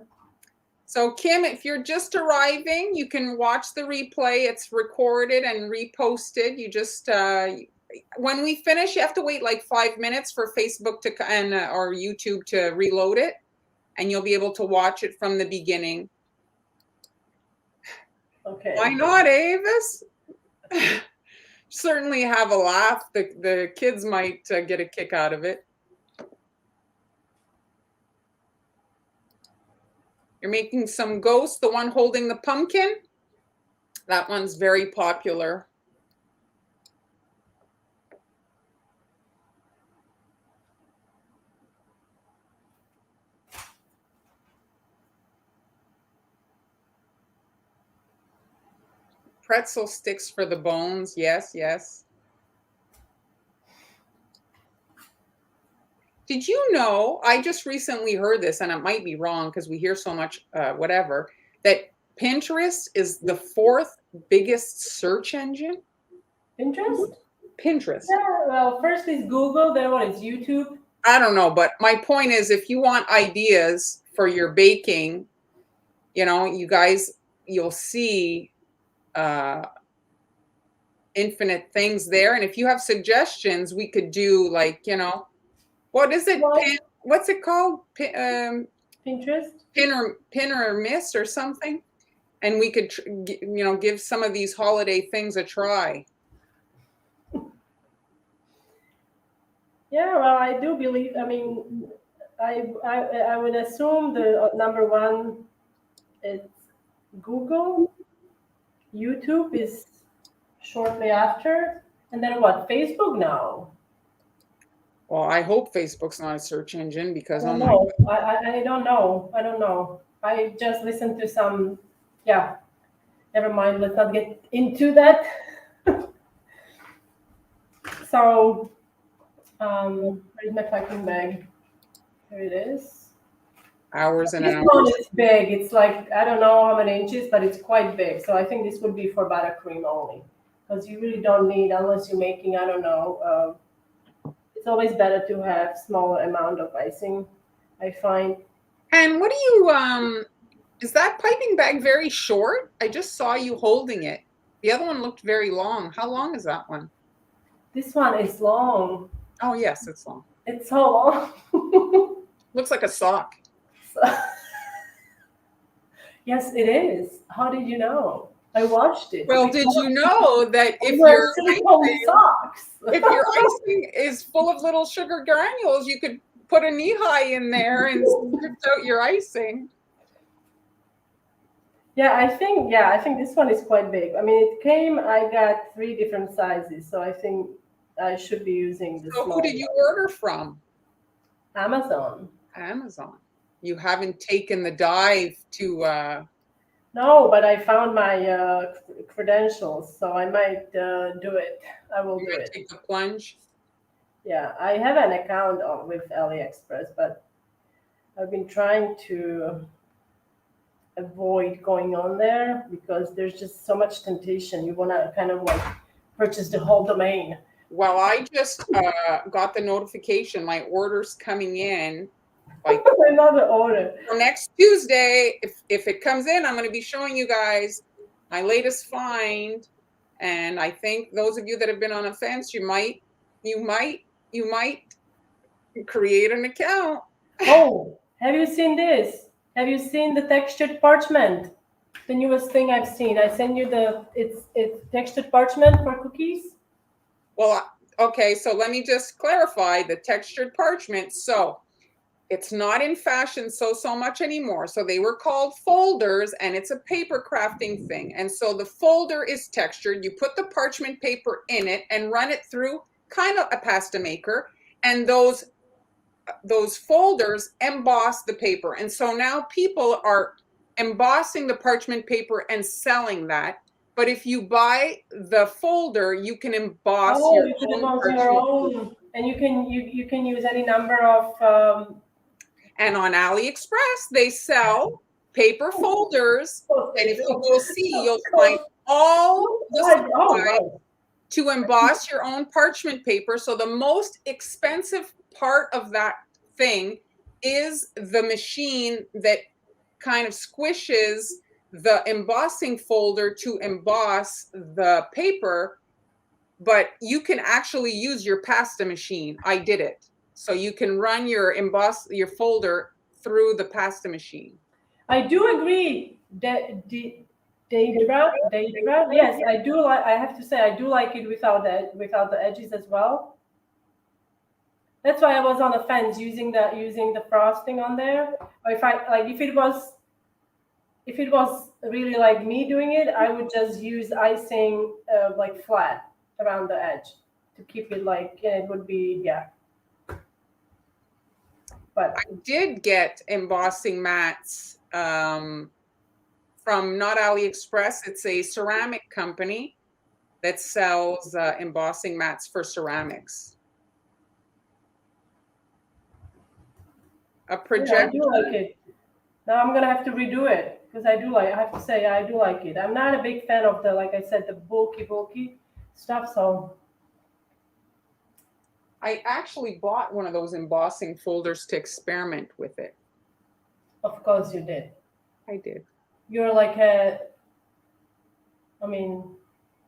So Kim, if you're just arriving, you can watch the replay. It's recorded and reposted. You just when we finish, you have to wait like 5 minutes for Facebook or YouTube to reload it, and you'll be able to watch it from the beginning. Okay. Why not, Avis? Certainly have a laugh. The kids might get a kick out of it. You're making some ghosts, the one holding the pumpkin. That one's very popular. Pretzel sticks for the bones. Yes, yes. Did you know, I just recently heard this, and it might be wrong because we hear so much whatever, that Pinterest is the 4th biggest search engine? Pinterest? Pinterest. Yeah, well, first is Google, then what is YouTube? I don't know, but my point is, if you want ideas for your baking, you know, you guys, you'll see infinite things there. And if you have suggestions, we could do like, you know, what is it? What? What's it called? Pinterest? Pin or miss or something. And we could, you know, give some of these holiday things a try. Yeah, well, I do believe. I mean, I would assume the number one is Google. YouTube is shortly after, and then what? Facebook now. Well, I hope Facebook's not a search engine because I don't know. I don't know. I don't know. I just listened to some. Yeah, never mind. Let's not get into that. So, where's my packing bag? Here it is. Hours and This hours. one is big. It's like, I don't know how many inches, but it's quite big. So I think this would be for buttercream only, because you really don't need, unless you're making, I don't know. It's always better to have smaller amount of icing, I find. And what do you, is that piping bag very short? I just saw you holding it. The other one looked very long. How long is that one? This one is long. Oh, yes, it's long. It's so long. Looks like a sock. Yes, it is. How did you know? I watched it. Well, did you know that if your silicone socks, if your icing is full of little sugar granules, you could put a knee-high in there and script out your icing? Yeah, I think this one is quite big. I mean, it came. I got 3 different sizes, so I think I should be using this. So, who did you order from? Amazon. Amazon. You haven't taken the dive to. No, but I found my credentials, so I might do it. I will do it. Take the plunge. Yeah, I have an account with AliExpress, but I've been trying to avoid going on there because there's just so much temptation. You want to kind of like purchase the whole domain. Well, I just got the notification. My order's coming in. Like another order. For next Tuesday, if it comes in, I'm going to be showing you guys my latest find. And I think those of you that have been on a fence, you might create an account. Oh, have you seen this? Have you seen the textured parchment? The newest thing I've seen. I send you it's textured parchment for cookies. Well, okay, so let me just clarify the textured parchment. So it's not in fashion so much anymore. So they were called folders, and it's a paper crafting thing. And so the folder is textured. You put the parchment paper in it and run it through kind of a pasta maker, and those folders emboss the paper. And so now people are embossing the parchment paper and selling that. But if you buy the folder, you can emboss your own. And you can use any number of. And on AliExpress, they sell paper folders. And if you go see, you'll find all the supplies to emboss your own parchment paper. So the most expensive part of that thing is the machine that kind of squishes the embossing folder to emboss the paper. But you can actually use your pasta machine. I did it. So you can run your folder through the pasta machine. I do agree that Daedra, yes, I do like. I have to say, I do like it without the edges as well. That's why I was on the fence using the frosting on there. Or if I like, if it was really like me doing it, I would just use icing like flat around the edge to keep it like, and it would be, yeah. But I did get embossing mats from not AliExpress. It's a ceramic company that sells embossing mats for ceramics. A projector. yeah, I do like it. Now I'm gonna have to redo it because I have to say I do like it. I'm not a big fan of the, like I said, the bulky stuff. So I actually bought one of those embossing folders to experiment with it. of course you did. I did. You're like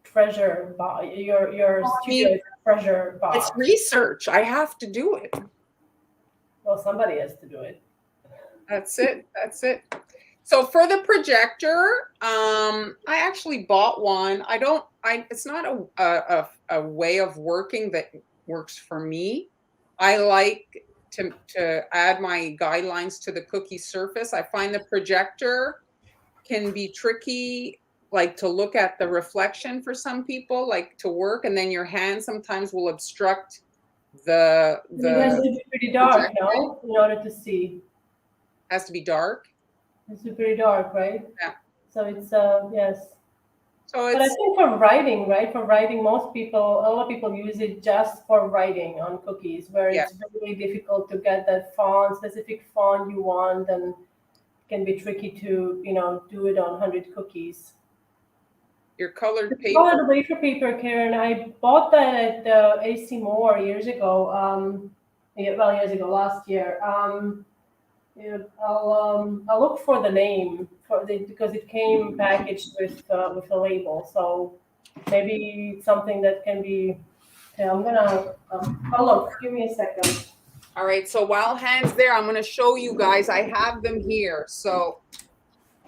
treasure box. Your studio is a treasure box. It's research. I have to do it. Well, somebody has to do it. That's it. That's it. So for the projector, I actually bought one. It's not a way of working that works for me. I like to add my guidelines to the cookie surface. I find the projector can be tricky, like to look at the reflection for some people, like to work, and then your hand sometimes will obstruct the It has to be pretty dark, no? In order to see. Has to be dark. It's pretty dark, right? Yeah. So it's yes. So But I it's think for writing, right? For writing, a lot of people use it just for writing on cookies, where it's really difficult to get that specific font you want, and it can be tricky to, do it on 100 cookies. your colored paper. Colored wafer paper, Karen. I bought that at AC Moore years ago. Years ago, last year. Yeah, I'll look for the name because it came packaged with a label. So maybe it's something that can be. Yeah, I'm gonna. Look. Give me a second. All right. So while Han's there, I'm going to show you guys. I have them here. So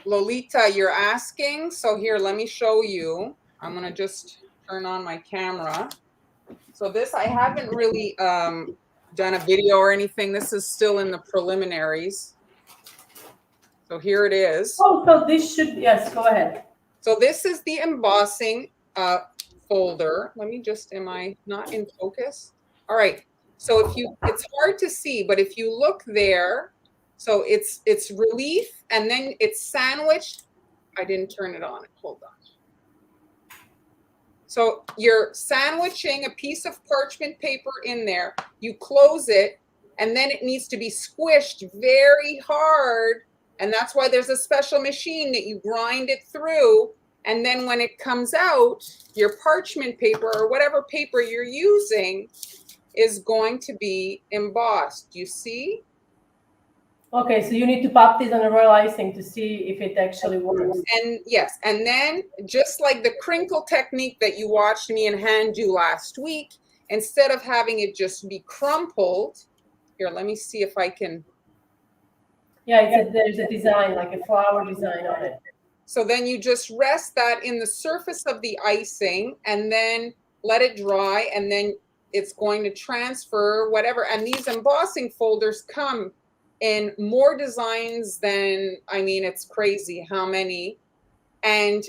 Lolita, you're asking. So here, let me show you. I'm going to just turn on my camera. So this, I haven't really done a video or anything. This is still in the preliminaries. So here it is. Oh, so this should, yes, go ahead. So this is the embossing folder. Let me just, am I not in focus? All right. So it's hard to see, but if you look there, so it's relief and then it's sandwiched. I didn't turn it on. Hold on. So you're sandwiching a piece of parchment paper in there. You close it, and then it needs to be squished very hard. And that's why there's a special machine that you grind it through. And then when it comes out, your parchment paper or whatever paper you're using is going to be embossed. You see? Okay, so you need to pop this on a royal icing to see if it actually works. And yes, and then just like the crinkle technique that you watched me and Han do last week, instead of having it just be crumpled, here, let me see if I can. Yeah, there's a design, like a flower design on it. So then you just rest that in the surface of the icing and then let it dry, and then it's going to transfer whatever. And these embossing folders come in more designs than, I mean, it's crazy how many. And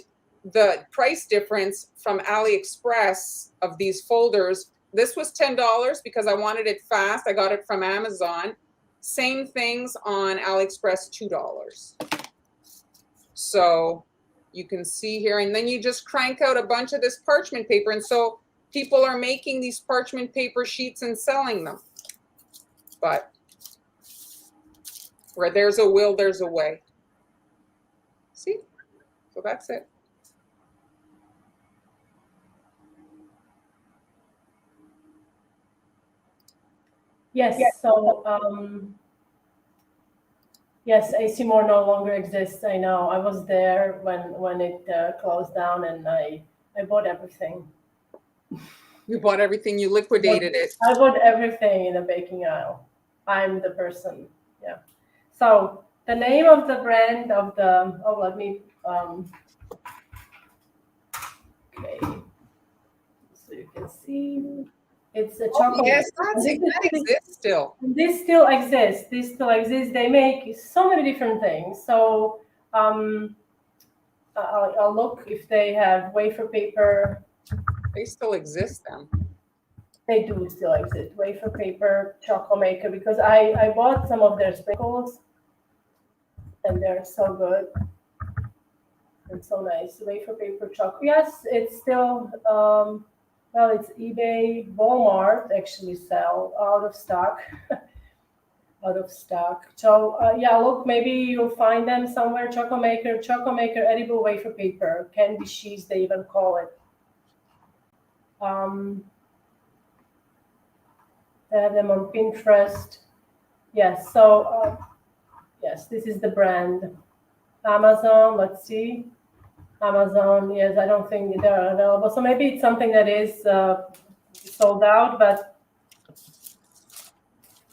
the price difference from AliExpress of these folders, this was $10 because I wanted it fast. I got it from Amazon. Same things on AliExpress, $2. So you can see here, and then you just crank out a bunch of this parchment paper. And so people are making these parchment paper sheets and selling them. But where there's a will, there's a way. See? So that's it. Yes. So yes, AC Moore no longer exists. I know. I was there when it closed down, and I bought everything. You bought everything. You liquidated it. I bought everything in the baking aisle. I'm the person. Yeah. So the name of the brand of the, oh, let me, okay, so you can see, it's a Oh, chocolate. yes, that exists still. This still exists. This still exists. They make so many different things. So I'll look if they have wafer paper. They still exist then. They do still exist. Wafer paper chocolate maker, because I bought some of their sprinkles and they're so good and so nice. Wafer paper chocolate. Yes, it's still well, it's eBay, Walmart actually sell out of stock. Out of stock. So yeah, look, maybe you'll find them somewhere. Chocolate maker, edible wafer paper, candy sheets they even call it. They have them on Pinterest. Yes. So yes, this is the brand. Amazon. Let's see. Amazon. Yes, I don't think they're available. So maybe it's something that is sold out, but.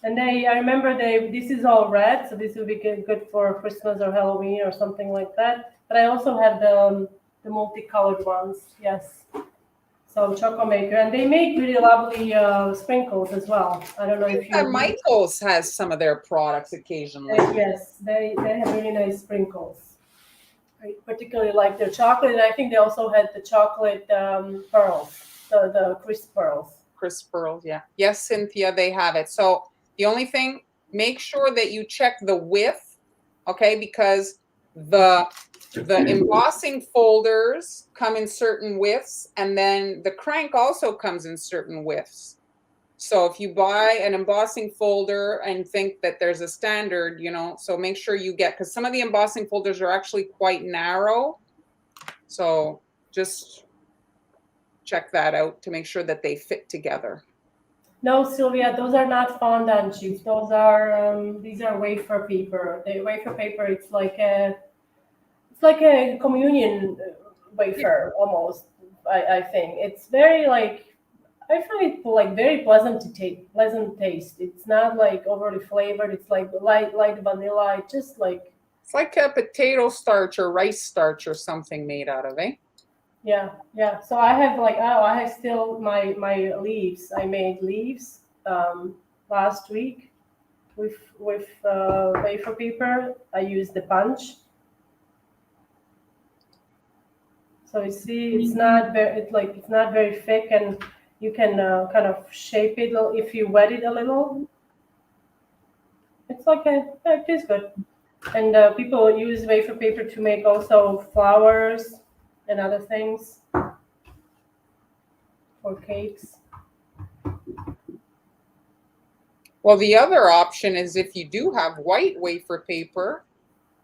And I remember this is all red, so this would be good for Christmas or Halloween or something like that. But I also have the multicolored ones, yes. So chocolate maker, and they make really lovely sprinkles as well. I don't know if you. Michael's has some of their products occasionally. Yes, they have really nice sprinkles. I particularly like their chocolate, and I think they also had the chocolate pearls, the crisp pearls. Crisp pearls, yeah. Yes, Cynthia, they have it. So the only thing, make sure that you check the width, okay? Because the embossing folders come in certain widths, and then the crank also comes in certain widths. So if you buy an embossing folder and think that there's a standard, you know, so make sure you get, because some of the embossing folders are actually quite narrow. So just check that out to make sure that they fit together. No, Sylvia, those are not fondant sheets. Those are these are wafer paper. The wafer paper, it's like a communion wafer almost. I think it's very like, I find it like very pleasant taste. It's not like overly flavored. It's like light vanilla. It's just like, it's like a potato starch or rice starch or something made out of, eh? Yeah. So I have like, I have still my leaves. I made leaves last week with wafer paper. I used the punch. So you see, it's not very thick, and you can kind of shape it if you wet it a little. It's like it is good. And people use wafer paper to make also flowers and other things for cakes. Well, the other option is if you do have white wafer paper,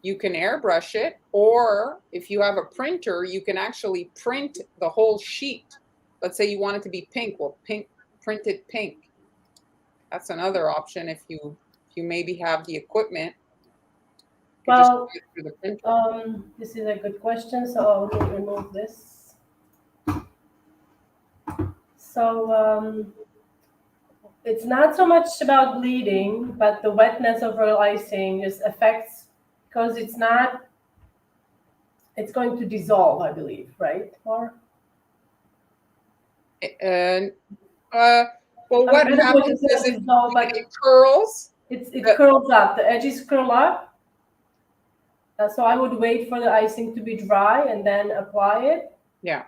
you can airbrush it, or if you have a printer, you can actually print the whole sheet. Let's say you want it to be pink, well, print it pink. That's another option if you maybe have the equipment. Well, this is a good question, so I'll remove this. So it's not so much about bleeding, but the wetness of real icing just affects, because it's going to dissolve, I believe, right? Or and well, what happens is it curls. It curls up. The edges curl up. So I would wait for the icing to be dry and then apply it. Yeah.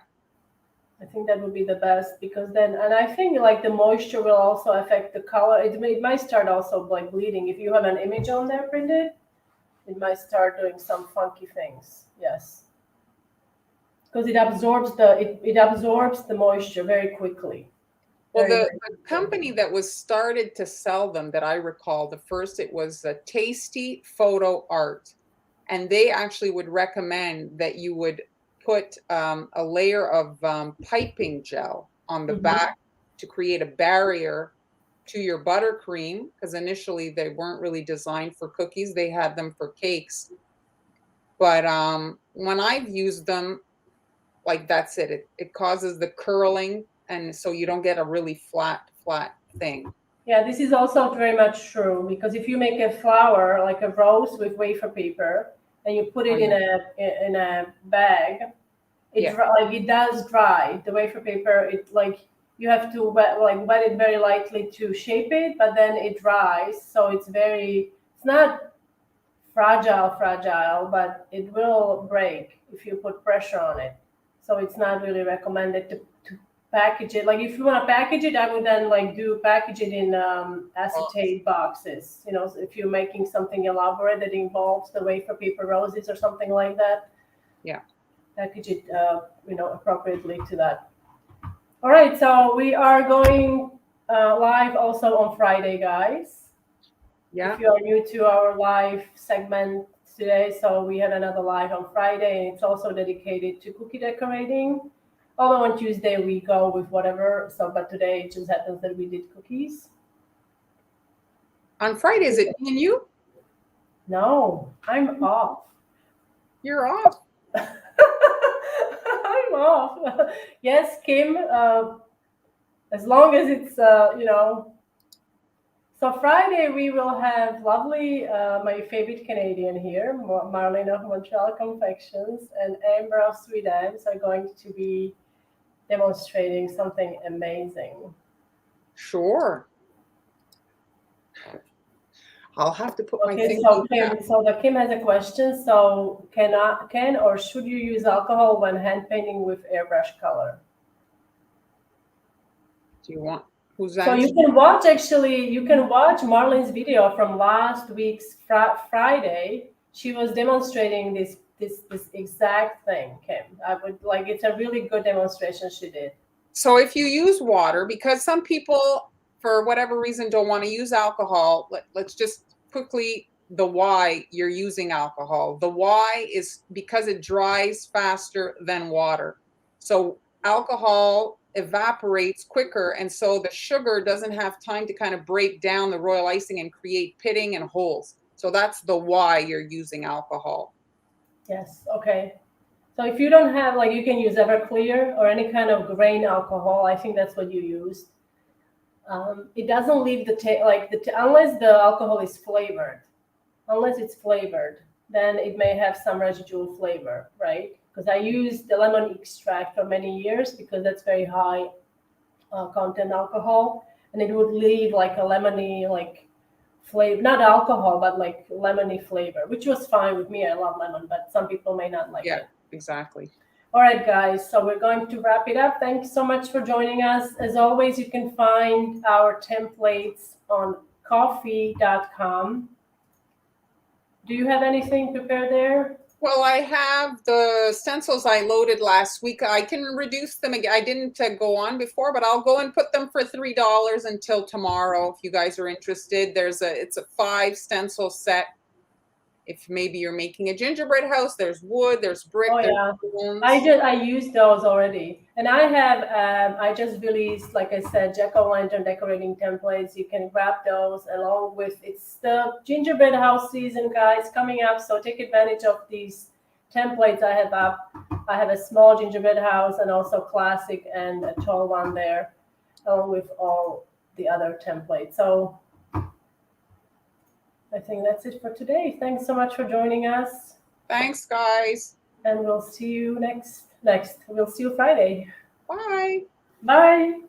I think that would be the best, because then, and I think like the moisture will also affect the color. It might start also like bleeding. If you have an image on there printed, it might start doing some funky things. Yes. Because it absorbs the moisture very quickly. Well, the company that was started to sell them, that I recall, the first, it was a Tasty Photo Art. And they actually would recommend that you would put a layer of piping gel on the back to create a barrier to your buttercream, because initially they weren't really designed for cookies. They had them for cakes. But when I've used them, like that's it. It causes the curling, and so you don't get a really flat thing. Yeah, this is also very much true because if you make a flower like a rose with wafer paper and you put Oh, it yeah. in a bag, Yeah. like it does dry. The wafer paper, it like you have to wet it very lightly to shape it, but then it dries, so it's not fragile, but it will break if you put pressure on it. So it's not really recommended to package it. Like if you want to package it, I would then like do package it in acetate boxes. You know, so if you're making something elaborate that involves the wafer paper roses or something like that, Yeah. package it, appropriately to that. All right, so we are going live also on Friday, guys. Yeah. If you are new to our live segment today, so we have another live on Friday, and it's also dedicated to cookie decorating. Although on Tuesday we go with whatever, so but today it just happens that we did cookies. On Friday, is it me and you? No, I'm off. You're off. I'm off. Yes, Kim. As long as it's So Friday we will have lovely, my favorite Canadian here, Marlene of Montreal Confections, and Amber of Sweet Ends are going to be demonstrating something amazing. Sure. I'll have to put my Okay, thing so on. Kim has a question. So can or should you use alcohol when hand painting with airbrush color? Do you want who's So answering? you can watch Marlene's video from last week's Friday. She was demonstrating this exact thing, Kim. I would like it's a really good demonstration she did. So if you use water, because some people, for whatever reason, don't want to use alcohol, let's just quickly the why you're using alcohol. The why is because it dries faster than water. So alcohol evaporates quicker, and so the sugar doesn't have time to kind of break down the royal icing and create pitting and holes. So that's the why you're using alcohol. Yes. Okay. So if you don't have like you can use Everclear or any kind of grain alcohol. I think that's what you used. It doesn't leave the unless the alcohol is flavored. Unless it's flavored, then it may have some residual flavor, right? Because I used the lemon extract for many years because that's very high content alcohol, and it would leave like a lemony like flavor, not alcohol, but like lemony flavor, which was fine with me. I love lemon, but some people may not like Yeah, it. exactly. All right, guys, so we're going to wrap it up. Thanks so much for joining us. As always, you can find our templates on coffee.com. Do you have anything prepared there? Well, I have the stencils I loaded last week. I can reduce them again. I didn't go on before, but I'll go and put them for $3 until tomorrow. If you guys are interested, it's a 5 stencil set. If maybe you're making a gingerbread house, there's wood, there's brick, Oh there's yeah, stones. I used those already, and I just released, like I said, jack-o'-lantern decorating templates. You can grab those along with it's the gingerbread house season, guys, coming up. So take advantage of these templates I have up. I have a small gingerbread house and also classic and a tall one there, along with all the other templates. So I think that's it for today. Thanks so much for joining us. Thanks, guys. And we'll see you next. We'll see you Friday. Bye. Bye.